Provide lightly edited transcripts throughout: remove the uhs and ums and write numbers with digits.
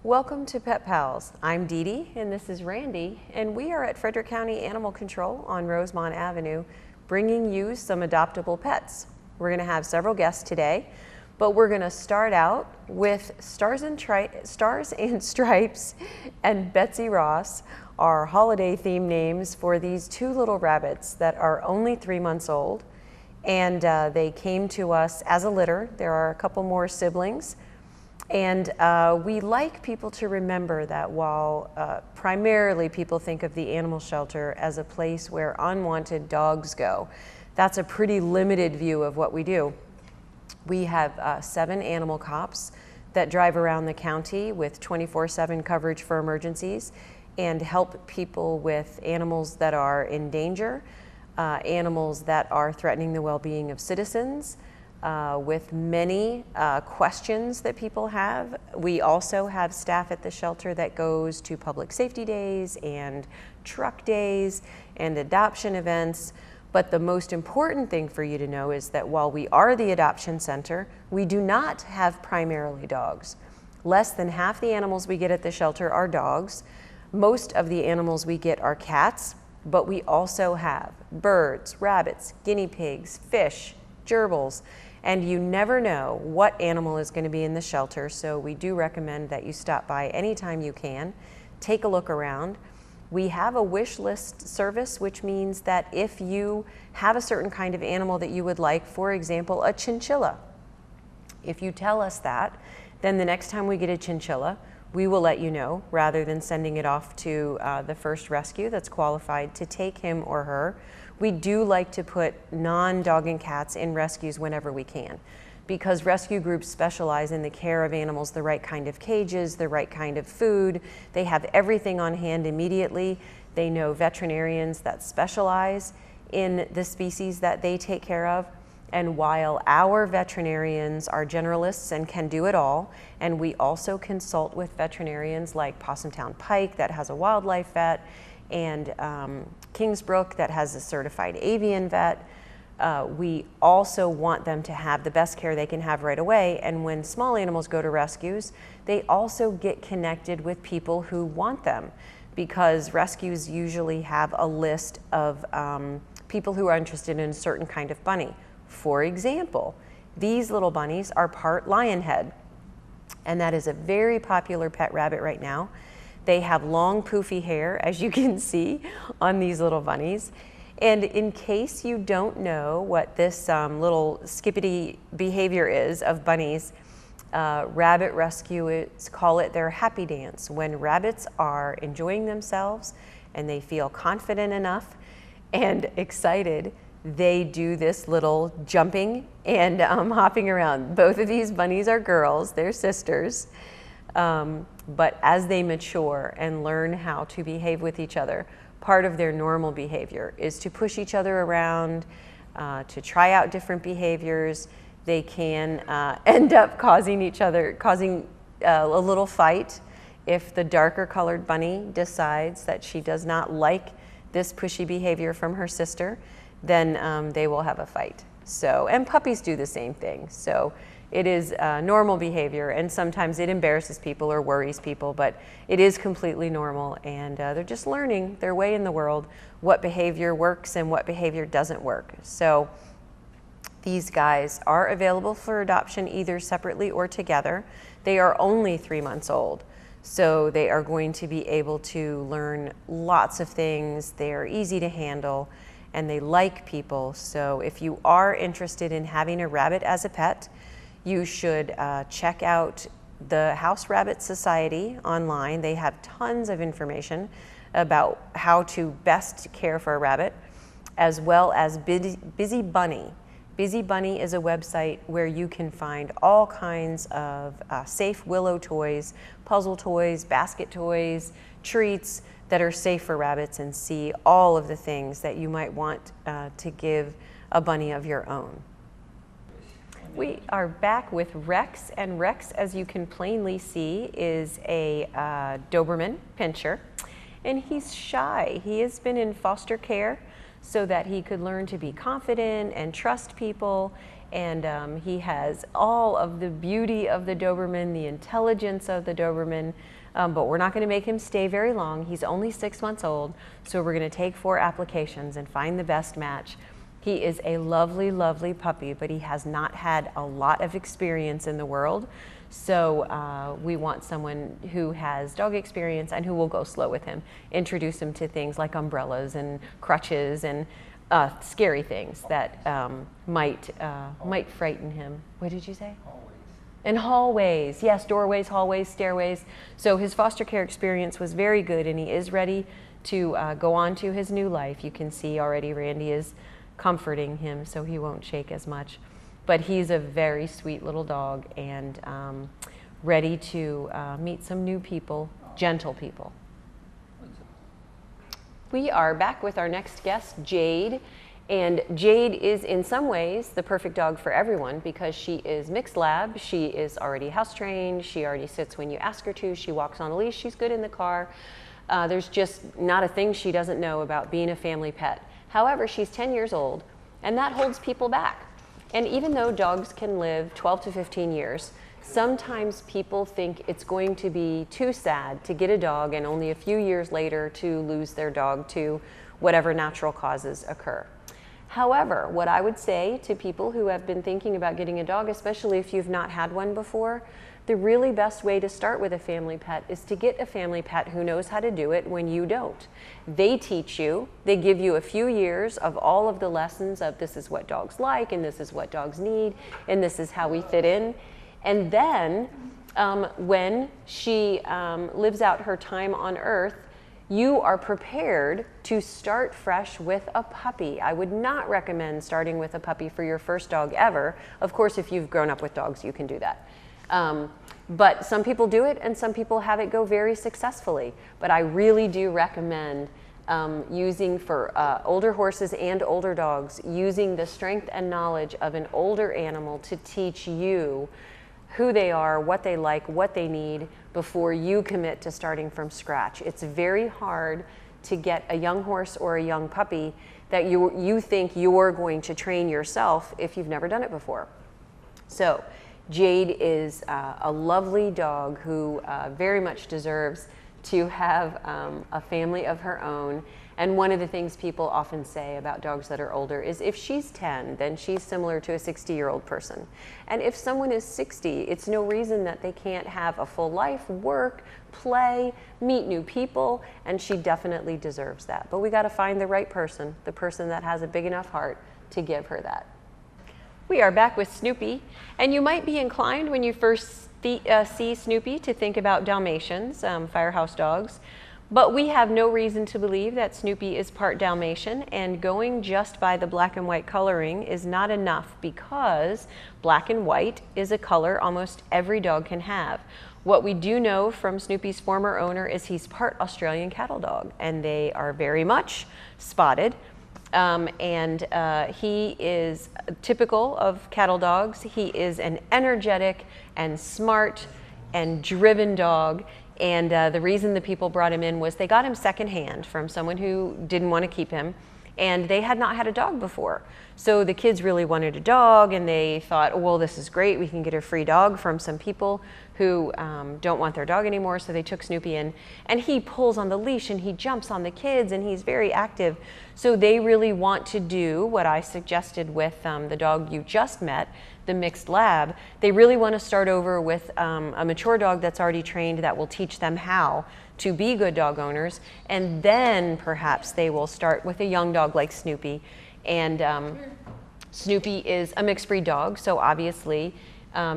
Welcome to Pet Pals. I'm Dee Dee and this is Randy, and we are at Frederick County Animal Control on Rosemont Avenue bringing you some adoptable pets. We're going to have several guests today, but we're going to start out with Stars and Stripes and Betsy Ross, our holiday theme names for these two little rabbits that are only 3 months old, and they came to us as a litter. There are a couple more siblings. And we like people to remember that while primarily people think of the animal shelter as a place where unwanted dogs go, that's a pretty limited view of what we do. We have 7 animal cops that drive around the county with 24/7 coverage for emergencies and help people with animals that are in danger, animals that are threatening the well-being of citizens, with many questions that people have. We also have staff at the shelter that goes to public safety days and truck days and adoption events. But the most important thing for you to know is that while we are the adoption center, we do not have primarily dogs. Less than half the animals we get at the shelter are dogs. Most of the animals we get are cats, but we also have birds, rabbits, guinea pigs, fish, gerbils, and you never know what animal is going to be in the shelter, so we do recommend that you stop by anytime you can, take a look around. We have a wish list service, which means that if you have a certain kind of animal that you would like, for example, a chinchilla, if you tell us that, then the next time we get a chinchilla, we will let you know rather than sending it off to the first rescue that's qualified to take him or her. We do like to put non-dog and cats in rescues whenever we can, because rescue groups specialize in the care of animals, the right kind of cages, the right kind of food. They have everything on hand immediately. They know veterinarians that specialize in the species that they take care of. And while our veterinarians are generalists and can do it all, and we also consult with veterinarians like Possumtown Pike that has a wildlife vet, and Kingsbrook that has a certified avian vet, we also want them to have the best care they can have right away. And when small animals go to rescues, they also get connected with people who want them, because rescues usually have a list of people who are interested in a certain kind of bunny. For example, these little bunnies are part lionhead, and that is a very popular pet rabbit right now. They have long poofy hair, as you can see on these little bunnies. And in case you don't know what this little skippity behavior is of bunnies, rabbit rescuers call it their happy dance. When rabbits are enjoying themselves and they feel confident enough and excited, they do this little jumping and hopping around. Both of these bunnies are girls, they're sisters. But as they mature and learn how to behave with each other, part of their normal behavior is to push each other around, to try out different behaviors. They can end up causing a little fight if the darker colored bunny decides that she does not like this pushy behavior from her sister. Then they will have a fight. So, and puppies do the same thing. So it is normal behavior, and sometimes it embarrasses people or worries people, but it is completely normal, and they're just learning their way in the world, what behavior works and what behavior doesn't work. So these guys are available for adoption either separately or together. They are only 3 months old, so they are going to be able to learn lots of things. They are easy to handle, and they like people. So if you are interested in having a rabbit as a pet, you should check out the House Rabbit Society online. They have tons of information about how to best care for a rabbit, as well as Busy Bunny. Busy Bunny is a website where you can find all kinds of safe willow toys, puzzle toys, basket toys, treats that are safe for rabbits, and see all of the things that you might want to give a bunny of your own. We are back with Rex, and Rex, as you can plainly see, is a Doberman pinscher, and he's shy. He has been in foster care so that he could learn to be confident and trust people, and he has all of the beauty of the Doberman, the intelligence of the Doberman, but we're not going to make him stay very long. He's only 6 months old, so we're going to take 4 applications and find the best match. He is a lovely, lovely puppy, but he has not had a lot of experience in the world. So we want someone who has dog experience and who will go slow with him, introduce him to things like umbrellas and crutches and scary things that might frighten him. What did you say? Hallways. And hallways, yes, doorways, hallways, stairways. So his foster care experience was very good, and he is ready to go on to his new life. You can see already Randy is comforting him so he won't shake as much. But he's a very sweet little dog, and ready to meet some new people, gentle people. We are back with our next guest, Jade. And Jade is in some ways the perfect dog for everyone because she is mixed lab. She is already house trained. She already sits when you ask her to. She walks on a leash. She's good in the car. There's just not a thing she doesn't know about being a family pet. However, she's 10 years old, and that holds people back. And even though dogs can live 12 to 15 years, sometimes people think it's going to be too sad to get a dog and only a few years later to lose their dog to whatever natural causes occur. However, what I would say to people who have been thinking about getting a dog, especially if you've not had one before, the really best way to start with a family pet is to get a family pet who knows how to do it when you don't. They teach you, they give you a few years of all of the lessons of this is what dogs like, and this is what dogs need, and this is how we fit in. And then when she lives out her time on earth, you are prepared to start fresh with a puppy. I would not recommend starting with a puppy for your first dog ever. Of course, if you've grown up with dogs, you can do that. But some people do it, and some people have it go very successfully. But I really do recommend using for older horses and older dogs, using the strength and knowledge of an older animal to teach you who they are, what they like, what they need before you commit to starting from scratch. It's very hard to get a young horse or a young puppy that you think you're going to train yourself if you've never done it before. So Jade is a lovely dog who very much deserves to have a family of her own. And one of the things people often say about dogs that are older is if she's 10, then she's similar to a 60-year-old person. And if someone is 60, it's no reason that they can't have a full life, work, play, meet new people, and she definitely deserves that. But we got to find the right person, the person that has a big enough heart to give her that. We are back with Snoopy, and you might be inclined when you first see Snoopy to think about Dalmatians, firehouse dogs. But we have no reason to believe that Snoopy is part Dalmatian, and going just by the black and white coloring is not enough because black and white is a color almost every dog can have. What we do know from Snoopy's former owner is he's part Australian cattle dog, and they are very much spotted. He is typical of cattle dogs. He is an energetic and smart and driven dog. And the reason the people brought him in was they got him secondhand from someone who didn't want to keep him, and they had not had a dog before. So the kids really wanted a dog, and they thought, oh, well, this is great. We can get a free dog from some people who don't want their dog anymore. So they took Snoopy in, and he pulls on the leash, and he jumps on the kids, and he's very active. So they really want to do what I suggested with the dog you just met, the mixed lab. They really want to start over with a mature dog that's already trained that will teach them how to be good dog owners, and then perhaps they will start with a young dog like Snoopy. And Snoopy is a mixed breed dog, so obviously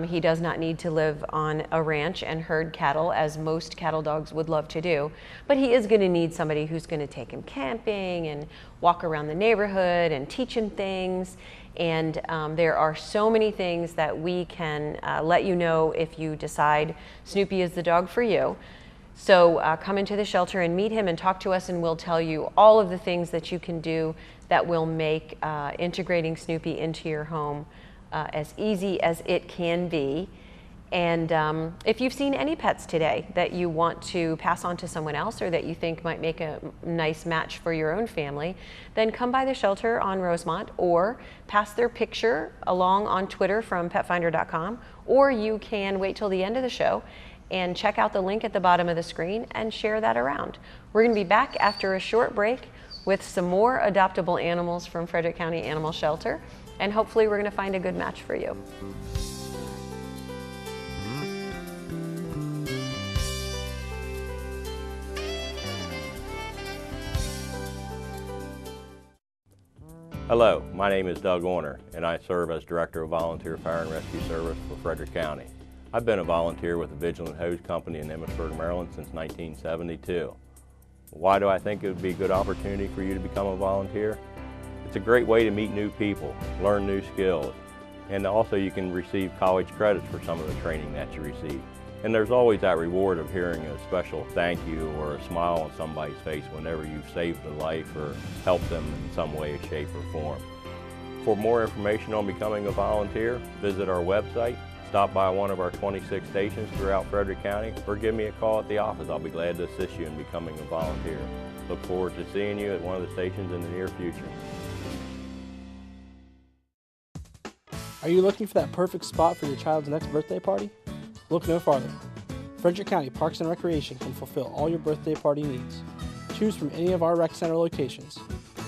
He does not need to live on a ranch and herd cattle, as most cattle dogs would love to do, but he is going to need somebody who's going to take him camping and walk around the neighborhood and teach him things. And there are so many things that we can let you know if you decide Snoopy is the dog for you. So come into the shelter and meet him and talk to us, and we'll tell you all of the things that you can do that will make integrating Snoopy into your home as easy as it can be. And if you've seen any pets today that you want to pass on to someone else or that you think might make a nice match for your own family, then come by the shelter on Rosemont or pass their picture along on Twitter from petfinder.com, or you can wait till the end of the show and check out the link at the bottom of the screen and share that around. We're going to be back after a short break with some more adoptable animals from Frederick County Animal Shelter, and hopefully we're going to find a good match for you. Hello, my name is Doug Orner, and I serve as Director of Volunteer Fire and Rescue Service for Frederick County. I've been a volunteer with the Vigilant Hose Company in Emmitsburg, Maryland since 1972. Why do I think it would be a good opportunity for you to become a volunteer? It's a great way to meet new people, learn new skills, and also you can receive college credits for some of the training that you receive. And there's always that reward of hearing a special thank you or a smile on somebody's face whenever you've saved a life or helped them in some way, shape, or form. For more information on becoming a volunteer, visit our website, stop by one of our 26 stations throughout Frederick County, or give me a call at the office. I'll be glad to assist you in becoming a volunteer. Look forward to seeing you at one of the stations in the near future. Are you looking for that perfect spot for your child's next birthday party? Look no farther. Frederick County Parks and Recreation can fulfill all your birthday party needs. Choose from any of our rec center locations.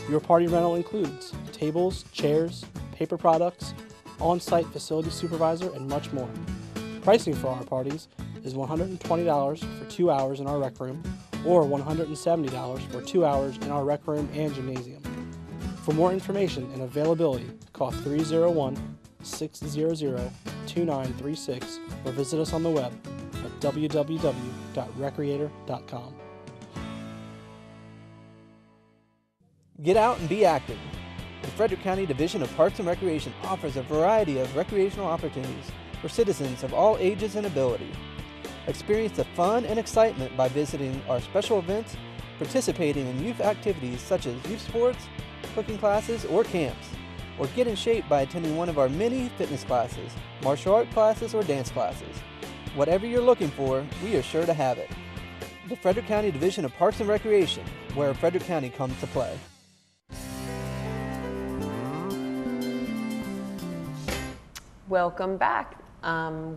Your party rental includes tables, chairs, paper products, on-site facility supervisor, and much more. Pricing for our parties is $120 for 2 hours in our rec room, or $170 for 2 hours in our rec room and gymnasium. For more information and availability, call 301-600-2936 or visit us on the web at www.recreator.com. Get out and be active. The Frederick County Division of Parks and Recreation offers a variety of recreational opportunities for citizens of all ages and ability. Experience the fun and excitement by visiting our special events, participating in youth activities such as youth sports, cooking classes, or camps. Or get in shape by attending one of our many fitness classes, martial art classes, or dance classes. Whatever you're looking for, we are sure to have it. The Frederick County Division of Parks and Recreation, where Frederick County comes to play. Welcome back.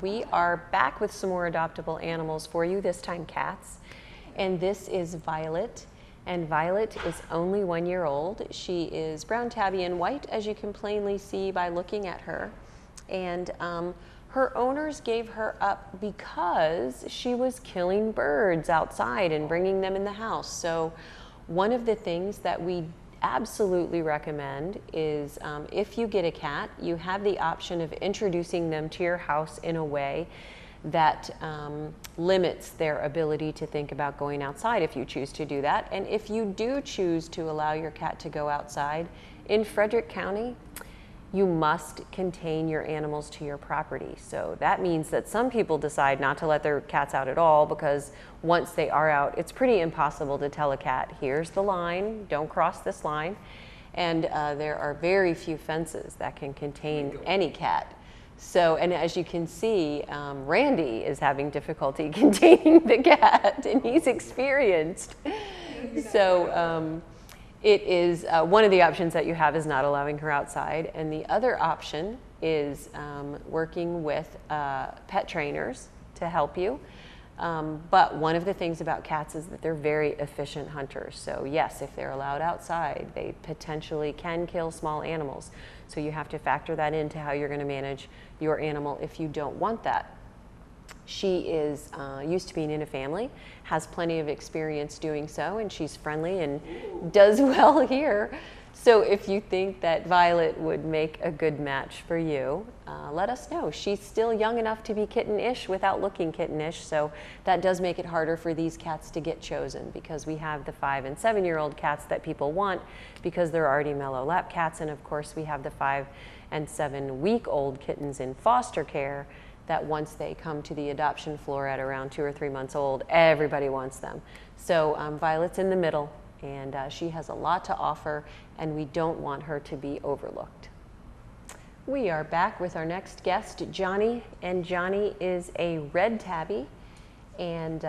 We are back with some more adoptable animals for you, this time cats. And this is Violet. And Violet is only 1 year old. She is brown tabby and white, as you can plainly see by looking at her. And her owners gave her up because she was killing birds outside and bringing them in the house. So one of the things that we absolutely recommend is if you get a cat, you have the option of introducing them to your house in a way that limits their ability to think about going outside if you choose to do that. And if you do choose to allow your cat to go outside, in Frederick County, you must contain your animals to your property. So that means that some people decide not to let their cats out at all because once they are out, it's pretty impossible to tell a cat, here's the line, don't cross this line. And there are very few fences that can contain any cat. So, and as you can see, Randy is having difficulty containing the cat, and he's experienced. So it is one of the options that you have is not allowing her outside, and the other option is working with pet trainers to help you. But one of the things about cats is that they're very efficient hunters. So yes, if they're allowed outside, they potentially can kill small animals. So you have to factor that into how you're going to manage your animal if you don't want that. She is used to being in a family, has plenty of experience doing so, and she's friendly and does well here. So if you think that Violet would make a good match for you, let us know. She's still young enough to be kitten-ish without looking kitten-ish, so that does make it harder for these cats to get chosen, because we have the 5- and 7-year-old cats that people want because they're already mellow lap cats, and of course we have the 5- and 7-week-old kittens in foster care that once they come to the adoption floor at around 2 or 3 months old, everybody wants them. So Violet's in the middle, and she has a lot to offer, and we don't want her to be overlooked. We are back with our next guest, Johnny, and Johnny is a red tabby, and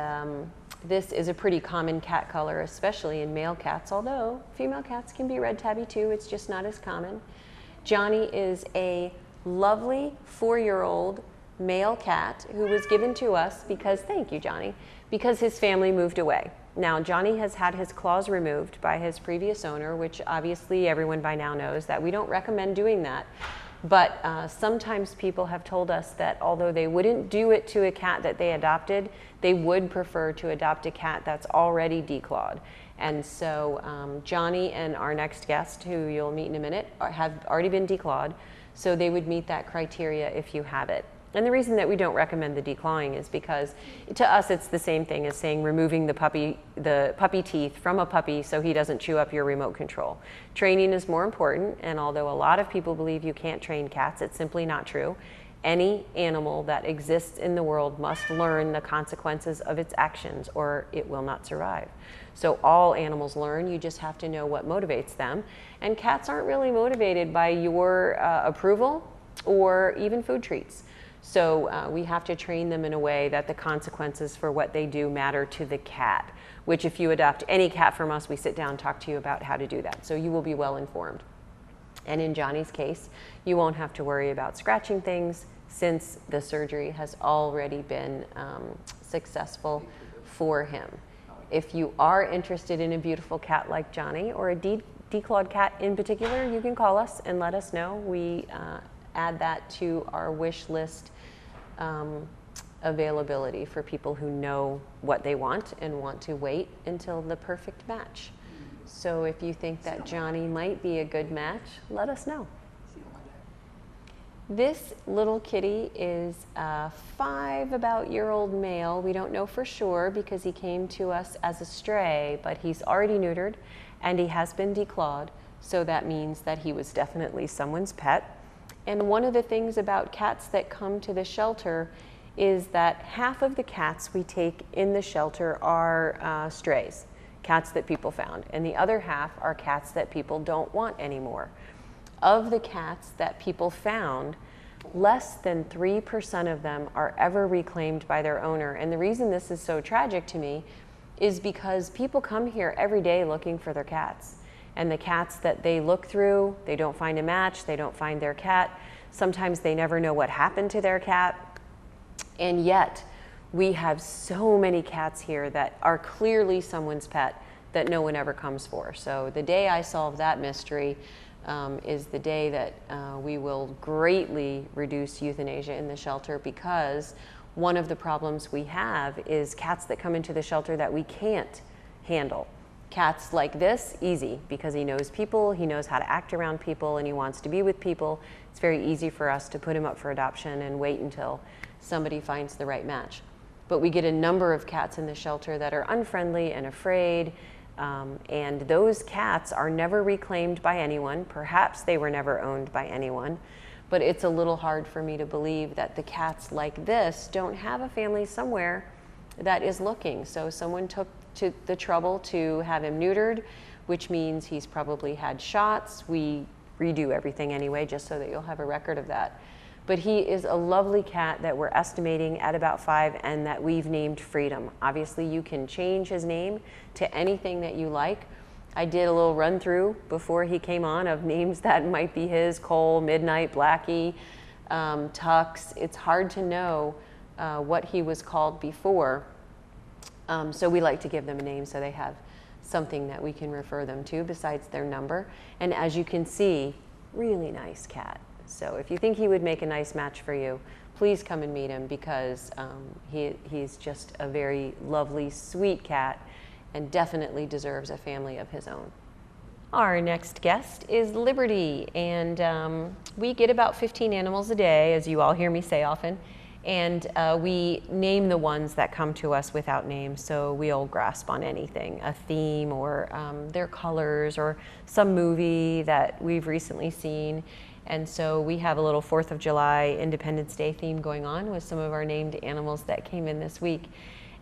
this is a pretty common cat color, especially in male cats, although female cats can be red tabby too, it's just not as common. Johnny is a lovely 4-year-old male cat who was given to us because, thank you Johnny, because his family moved away. Now Johnny has had his claws removed by his previous owner, which obviously everyone by now knows that we don't recommend doing that. But sometimes people have told us that although they wouldn't do it to a cat that they adopted, they would prefer to adopt a cat that's already declawed. And so Johnny and our next guest, who you'll meet in a minute, have already been declawed, so they would meet that criteria if you have it. And the reason that we don't recommend the declawing is because to us it's the same thing as saying removing the puppy teeth from a puppy so he doesn't chew up your remote control. Training is more important, and although a lot of people believe you can't train cats, it's simply not true. Any animal that exists in the world must learn the consequences of its actions or it will not survive. So all animals learn, you just have to know what motivates them. And cats aren't really motivated by your approval or even food treats. So we have to train them in a way that the consequences for what they do matter to the cat, which if you adopt any cat from us, we sit down and talk to you about how to do that. So you will be well informed. And in Johnny's case, you won't have to worry about scratching things since the surgery has already been successful for him. If you are interested in a beautiful cat like Johnny, or a declawed cat in particular, you can call us and let us know. We add that to our wish list availability for people who know what they want and want to wait until the perfect match. So if you think that Johnny might be a good match, let us know. This little kitty is a 5-about-year-old male. We don't know for sure because he came to us as a stray, but he's already neutered and he has been declawed. So that means that he was definitely someone's pet. And one of the things about cats that come to the shelter is that half of the cats we take in the shelter are strays, cats that people found, and the other half are cats that people don't want anymore. Of the cats that people found, less than 3% of them are ever reclaimed by their owner. And the reason this is so tragic to me is because people come here every day looking for their cats. And the cats that they look through, they don't find a match, they don't find their cat. Sometimes they never know what happened to their cat. And yet, we have so many cats here that are clearly someone's pet that no one ever comes for. So the day I solve that mystery is the day that we will greatly reduce euthanasia in the shelter, because one of the problems we have is cats that come into the shelter that we can't handle. Cats like this, easy, because he knows people, he knows how to act around people, and he wants to be with people. It's very easy for us to put him up for adoption and wait until somebody finds the right match. But we get a number of cats in the shelter that are unfriendly and afraid, and those cats are never reclaimed by anyone. Perhaps they were never owned by anyone, but it's a little hard for me to believe that the cats like this don't have a family somewhere that is looking. So someone took to the trouble to have him neutered, which means he's probably had shots. We redo everything anyway, just so that you'll have a record of that. But he is a lovely cat that we're estimating at about 5 and that we've named Freedom. Obviously, you can change his name to anything that you like. I did a little run through before he came on of names that might be his: Cole, Midnight, Blackie, Tux. It's hard to know what he was called before. So we like to give them a name so they have something that we can refer them to besides their number. And as you can see, really nice cat. So if you think he would make a nice match for you, please come and meet him, because he's just a very lovely, sweet cat and definitely deserves a family of his own. Our next guest is Liberty, and we get about 15 animals a day, as you all hear me say often, and we name the ones that come to us without names, so we'll grasp on anything, a theme or their colors or some movie that we've recently seen. And so we have a little 4th of July Independence Day theme going on with some of our named animals that came in this week.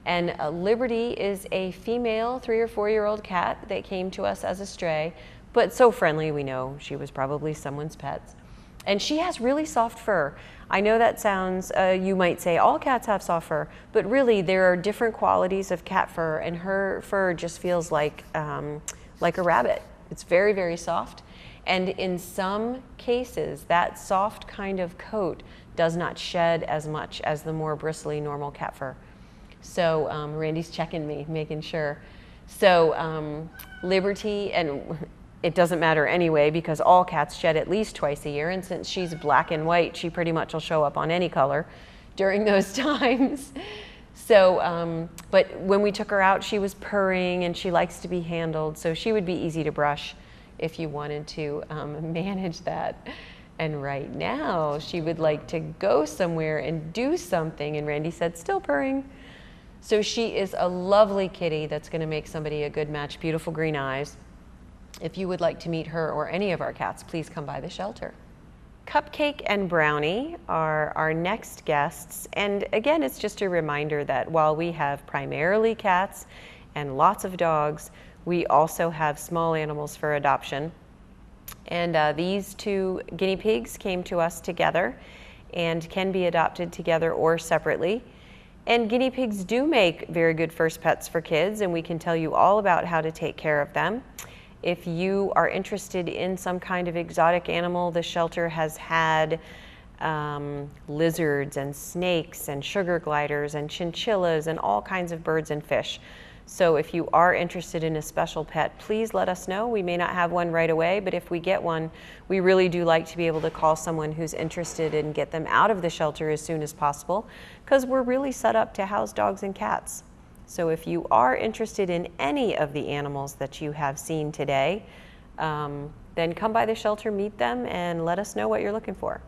And Liberty is a female 3 or 4 year old cat that came to us as a stray, but so friendly we know she was probably someone's pets. And she has really soft fur. I know that sounds, you might say all cats have soft fur, but really there are different qualities of cat fur, and her fur just feels like a rabbit. It's very, very soft. And in some cases, that soft kind of coat does not shed as much as the more bristly normal cat fur. So Randy's checking me, making sure. So Liberty, and it doesn't matter anyway, because all cats shed at least twice a year, and since she's black and white, she pretty much will show up on any color during those times. So, but when we took her out, she was purring and she likes to be handled, so she would be easy to brush if you wanted to manage that. And right now, she would like to go somewhere and do something, and Randy said, still purring. So she is a lovely kitty that's gonna make somebody a good match, beautiful green eyes. If you would like to meet her or any of our cats, please come by the shelter. Cupcake and Brownie are our next guests. And again, it's just a reminder that while we have primarily cats and lots of dogs, we also have small animals for adoption. And these 2 guinea pigs came to us together and can be adopted together or separately. And guinea pigs do make very good first pets for kids, and we can tell you all about how to take care of them. If you are interested in some kind of exotic animal, the shelter has had lizards and snakes and sugar gliders and chinchillas and all kinds of birds and fish. So if you are interested in a special pet, please let us know. We may not have one right away, but if we get one, we really do like to be able to call someone who's interested and get them out of the shelter as soon as possible, because we're really set up to house dogs and cats. So if you are interested in any of the animals that you have seen today, then come by the shelter, meet them, and let us know what you're looking for.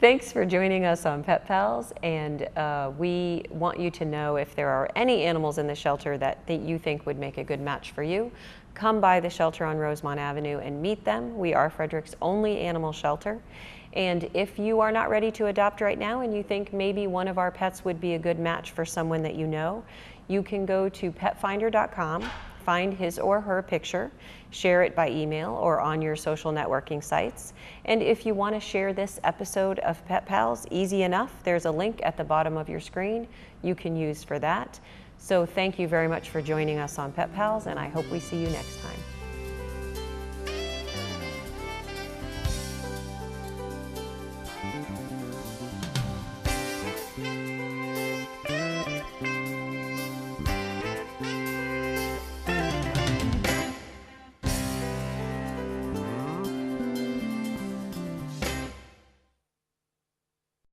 Thanks for joining us on Pet Pals, and we want you to know if there are any animals in the shelter that you think would make a good match for you, come by the shelter on Rosemont Avenue and meet them. We are Frederick's only animal shelter. And if you are not ready to adopt right now and you think maybe one of our pets would be a good match for someone that you know, you can go to petfinder.com, find his or her picture, share it by email or on your social networking sites. And if you want to share this episode of Pet Pals, easy enough. There's a link at the bottom of your screen you can use for that. So thank you very much for joining us on Pet Pals, and I hope we see you next time.